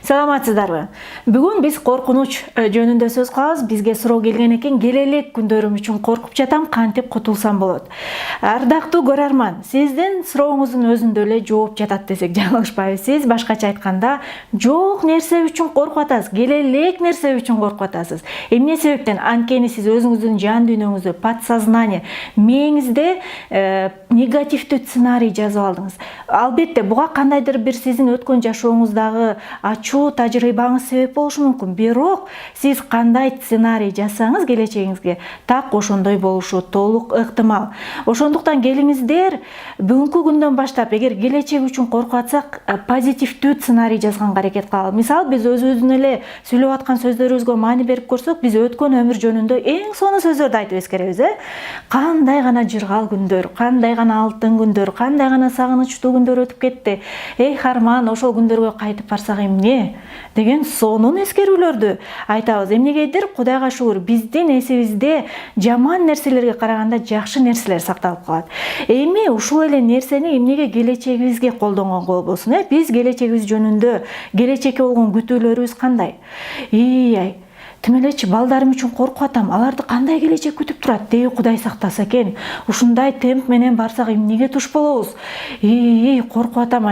Саламатсыздарбы? Бүгүн биз коркунуч жөнүндө сөз кылабыз. Бизге суроо келген экен, келелек күндөрүм үчүн коркуп жатам, кантип кутулсам болот? Ардактуу көрөрман, сиздин сурооңуздун өзүндө эле жооп жатат десек жаңылышпайбыз. Сиз башкача айтканда, жок нерсе үчүн коркуп атасыз, келелек нерсе үчүн коркуп атасыз. Эмне себептен? Анткени сиз өзүңүздүн жан дүйнөңүздө, подсознание, мээңизде негативдүү сценарий жазып алдыңыз. Албетте, буга кандайдыр бир сиздин өткөн жашооңуздагы ачуу тажрыйбаңыз себеп болушу мүмкүн. Бирок сиз кандай сценарий жазсаңыз келечегиңизге так ошондой болушу толук ыктымал. Ошондуктан келиңиздер бүгүнкү күндөн баштап эгер келечек үчүн коркуп атсак, позитивдүү сценарий жазганга аракет кылалы. Мисалы, биз өзүбүздүн эле сүйлөп аткан сөздөрүбүзгө маани берип көрсөк, биз өткөн өмүр жөнүндө эң сонун сөздөрдү айтып эскеребиз, Кандай гана жыргал күндөр, кандай гана алтын күндөр, кандай гана сагынычтуу күндөр өтүп кетти. Эй харман, ошол күндөргө кайтып барсак эмне? Деген сонун эскерүүлөрдү айтабыз. Эмнегедир Кудайга шүгүр, биздин эсибизде жаман нерселерге караганда жакшы нерселер сакталып калат. Эми ушул эле нерсени эмнеге келечегибизге колдонгонго болбосун, Биз келечегибиз жөнүндө, келечекке болгон күтүүлөрүбүз кандай? Тим элечи балдарым үчүн коркуп атам, аларды кандай келечек күтүп турат? Деги Кудай сактаса экен. Ушундай темп менен барсак эмнеге туш болобуз? Коркуп атам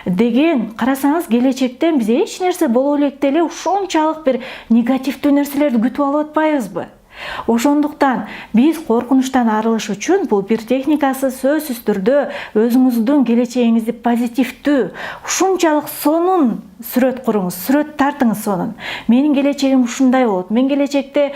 деген карасаңыз, келечектен биз эч нерсе боло электе эле ушунчалык бир негативдүү нерселерди күтүп алып атпайбызбы? Ошондуктан биз коркунучтан арылыш үчүн бул бир техникасы, сөзсүз түрдө өзүңүздүн келечегиңизди позитивдүү, ушунчалык сонун сүрөт куруңуз, сүрөт тартыңыз сонун. Менин келечегим ушундай болот. Мен келечекте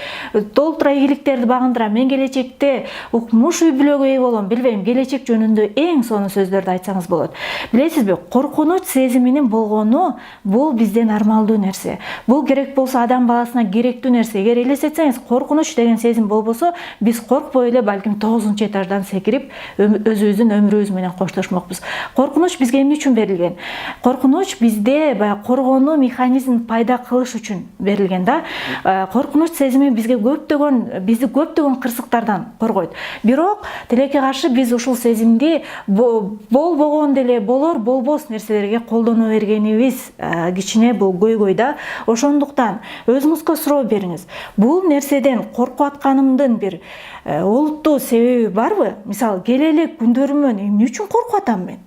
толтура ийгиликтерди багындырам. Мен келечекте укмуш үй бүлөгө ээ болом. Билбейм, келечек жөнүндө эң сонун сөздөрдү айтсаңыз болот. Билесизби, коркунуч сезиминин болгону бул бизден нормалдуу нерсе. Бул керек болсо адам баласына керектүү нерсе. Эгер элестетсеңиз, коркунуч деген сезим болбосо, биз коркпой эле балким 9-этаждан секирип, өзүбүздүн өмүрүбүз менен коштошмокпуз. Коркунуч бизге эмне үчүн берилген? Коркунуч бизде коргонуу механизмин пайда кылыш үчүн берилген да. Коркунуч сезими бизди көптөгөн кырсыктардан коргойт. Бирок тилекке каршы биз ушул сезимди болбогон деле болор, болбос нерселерге колдоно бергенибиз кичине бул көйгөй да. Ошондуктан өзүңүзгө суроо бериңиз. Бул нерседен коркуп атканымдын бир олуттуу себеби барбы? Мисалы, келелек күндөрүмөн эмне үчүн коркуп атам мен?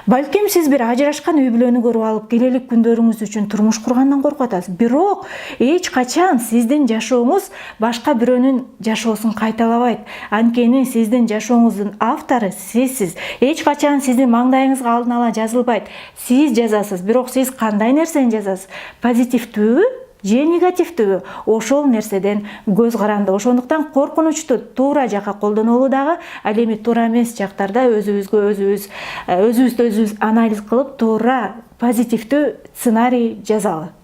Балким сиз бир ажырашкан үй бүлөнү көрүп алып, келелек күндөрүңүз үчүн турмуш кургандан коркуп атасыз. Бирок эч качан сиздин жашооңуз башка бирөөнүн жашоосун кайталабайт. Анткени сиздин жашооңуздун автору сизсиз. Эч качан сиздин маңдайыңызга алдын ала жазылбайт. Сиз жазасыз. Бирок сиз кандай нерсени жазасыз? Позитивдүүбү же негативдүүбү? Ошол нерседен көз каранды. Ошондуктан коркунучту туура жакка колдонолу дагы, ал эми туура эмес жактарда өзүбүздү анализ кылып, туура позитивдүү сценарий жазалы.